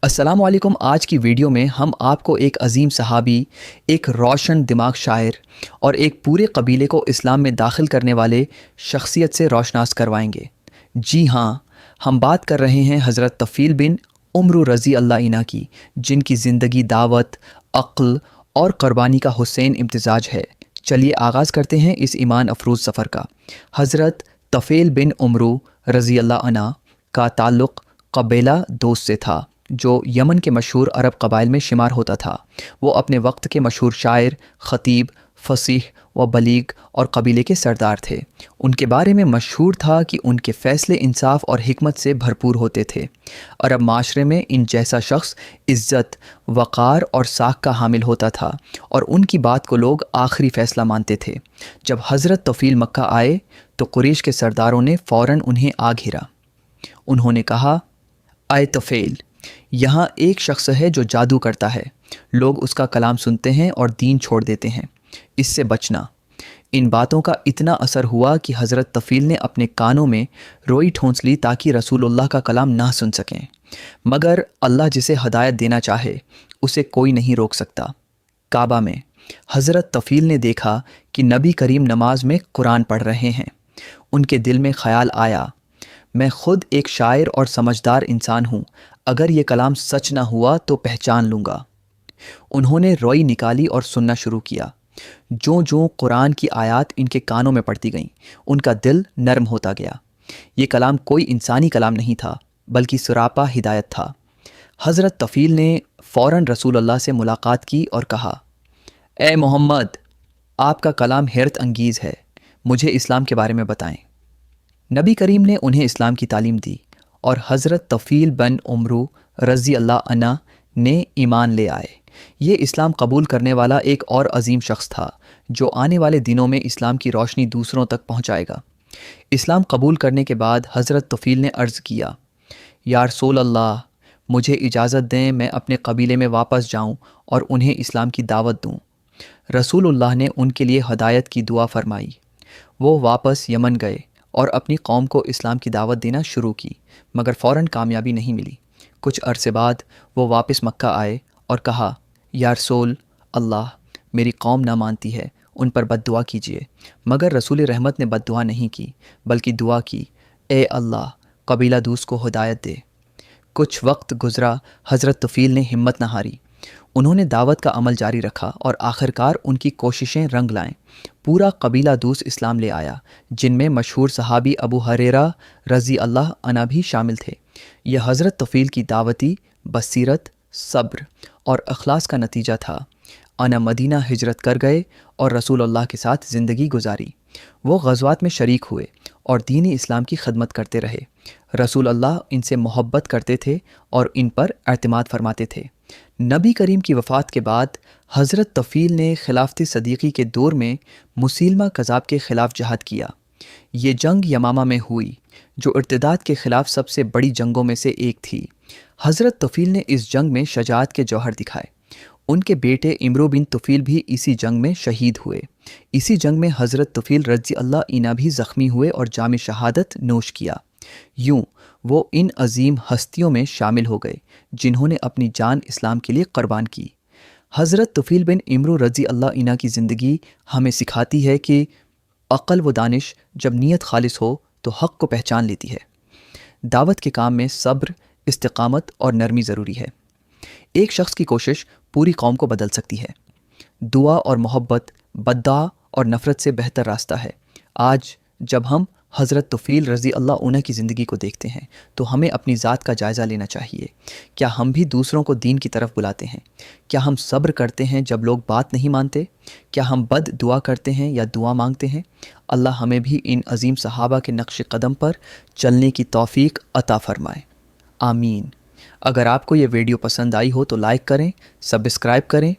अस्सलाम वालेकुम। आज की वीडियो में हम आपको एक अजीम सहाबी, एक रोशन दिमाग शायर और एक पूरे कबीले को इस्लाम में दाखिल करने वाले शख्सियत से रोशनास करवाएंगे। जी हाँ, हम बात कर रहे हैं हज़रत तफ़ील बिन उम्र रज़ी अल्लाह इन्हा की, जिनकी ज़िंदगी दावत, अक्ल और क़ुरबानी का हुसैन इम्तिज़ाज है। चलिए आगाज़ करते हैं इस ईमान अफरोज़ सफ़र का। हज़रत तफ़ील बिन उम्र रज़ी अल्लाह अन्हा का ताल्लुक़ कबीला दोस्त से था, जो यमन के मशहूर अरब कबाइल में शुमार होता था। वो अपने वक्त के मशहूर शायर, ख़तीब, फ़सीह व बलीग और कबीले के सरदार थे। उनके बारे में मशहूर था कि उनके फ़ैसले इंसाफ और हिकमत से भरपूर होते थे। अरब माशरे में इन जैसा शख्स इज़्ज़त, वक़ार और साख का हामिल होता था और उनकी बात को लोग आखिरी फ़ैसला मानते थे। जब हज़रत तफ़ील मक्का आए तो कुरैश के सरदारों ने फ़ौरन उन्हें आ घेरा। उन्होंने कहा, आए तफ़ील, यहाँ एक शख्स है जो जादू करता है। लोग उसका कलाम सुनते हैं और दीन छोड़ देते हैं। इससे बचना। इन बातों का इतना असर हुआ कि हज़रत तफ़ील ने अपने कानों में रोई ठोंस ली ताकि रसूलुल्लाह का कलाम ना सुन सकें। मगर अल्लाह जिसे हदायत देना चाहे उसे कोई नहीं रोक सकता। काबा में हज़रत तफ़ील ने देखा कि नबी करीम नमाज में कुरान पढ़ रहे हैं। उनके दिल में ख़याल आया, मैं ख़ुद एक शायर और समझदार इंसान हूँ, अगर ये कलाम सच ना हुआ तो पहचान लूँगा। उन्होंने रोई निकाली और सुनना शुरू किया। जो जो कुरान की आयत इनके कानों में पड़ती गईं, उनका दिल नरम होता गया। ये कलाम कोई इंसानी कलाम नहीं था, बल्कि सुरापा हिदायत था। हज़रत तफ़ील ने फ़ौरन रसूलुल्लाह से मुलाकात की और कहा, ए मोहम्मद, आपका कलाम हैरत अंगीज़ है, मुझे इस्लाम के बारे में बताएं। नबी करीम ने उन्हें इस्लाम की तालीम दी और हज़रत तफ़ील बिन उम्र रज़ी अल्लाह अन्हा ने ईमान ले आए। ये इस्लाम कबूल करने वाला एक और अजीम शख्स था, जो आने वाले दिनों में इस्लाम की रोशनी दूसरों तक पहुँचाएगा। इस्लाम कबूल करने के बाद हज़रत तफ़ील ने अर्ज़ किया, या रसूल अल्लाह, मुझे इजाज़त दें मैं अपने कबीले में वापस जाऊँ और उन्हें इस्लाम की दावत दूँ। रसूलुल्लाह ने उनके लिए हदायत की दुआ फरमाई। वो वापस यमन गए और अपनी कौम को इस्लाम की दावत देना शुरू की, मगर फ़ौरन कामयाबी नहीं मिली। कुछ अरसे बाद वो वापस मक्का आए और कहा, या रसूल अल्लाह, मेरी कौम ना मानती है, उन पर बद्दुआ कीजिए। मगर रसूल रहमत ने बद्दुआ नहीं की, बल्कि दुआ की, ए अल्लाह, कबीला दूस को हिदायत दे। कुछ वक्त गुज़रा, हज़रत तफ़ील ने हिम्मत न हारी। उन्होंने दावत का अमल जारी रखा और आखिरकार उनकी कोशिशें रंग लाएं। पूरा कबीला दूस इस्लाम ले आया, जिनमें मशहूर सहाबी अबू हुरैरा रज़ी अल्लाह अन्हा भी शामिल थे। यह हज़रत तफ़ील की दावती बसीरत, सब्र और अखलास का नतीजा था। अन्हा मदीना हिजरत कर गए और रसूलुल्लाह के साथ ज़िंदगी गुजारी। वो ग़ज़वात में शरीक हुए और दीन इस्लाम की खिदमत करते रहे। रसूलुल्लाह इनसे मोहब्बत करते थे और इन पर एतमाद फरमाते थे। नबी करीम की वफ़ात के बाद हज़रत तफ़ील ने खिलाफती सदीक़ी के दौर में मुसलमा कज़ाब के ख़िलाफ़ जहाद किया। ये जंग यमामा में हुई, जो इर्तिदाद के ख़िलाफ़ सबसे बड़ी जंगों में से एक थी। हज़रत तफ़ील ने इस जंग में शजाअत के जौहर दिखाए। उनके बेटे इमरो बिन तफ़ील भी इसी जंग में शहीद हुए। इसी जंग में हज़रत तफ़ील रज़ी अल्लाह इन्हा भी ज़ख्मी हुए और जाम शहादत नोश किया। यूँ वो इन अजीम हस्तियों में शामिल हो गए, जिन्होंने अपनी जान इस्लाम के लिए क़ुरबान की। हज़रत तफ़ील बिन इमरो रज़ी अल्लाह इन्हा की ज़िंदगी हमें सिखाती है कि अक़ल व दानिश जब नीयत खालिस हो तो हक़ को पहचान लेती है। दावत के काम में सब्र, इस्तिक़ामत और नरमी ज़रूरी है। एक शख्स की कोशिश पूरी कौम को बदल सकती है। दुआ और मोहब्बत बद्दुआ और नफ़रत से बेहतर रास्ता है। आज जब हम हज़रत तफ़ील रज़ी अल्लाह अन्हा की ज़िंदगी को देखते हैं तो हमें अपनी ज़ात का जायज़ा लेना चाहिए। क्या हम भी दूसरों को दीन की तरफ बुलाते हैं? क्या हम सब्र करते हैं जब लोग बात नहीं मानते? क्या हम बद दुआ करते हैं या दुआ मांगते हैं? अल्लाह हमें भी इन अजीम सहाबा के नक्श कदम पर चलने की तौफ़ीक अता फ़रमाए। आमीन। अगर आपको ये वीडियो पसंद आई हो तो लाइक करें, सब्सक्राइब करें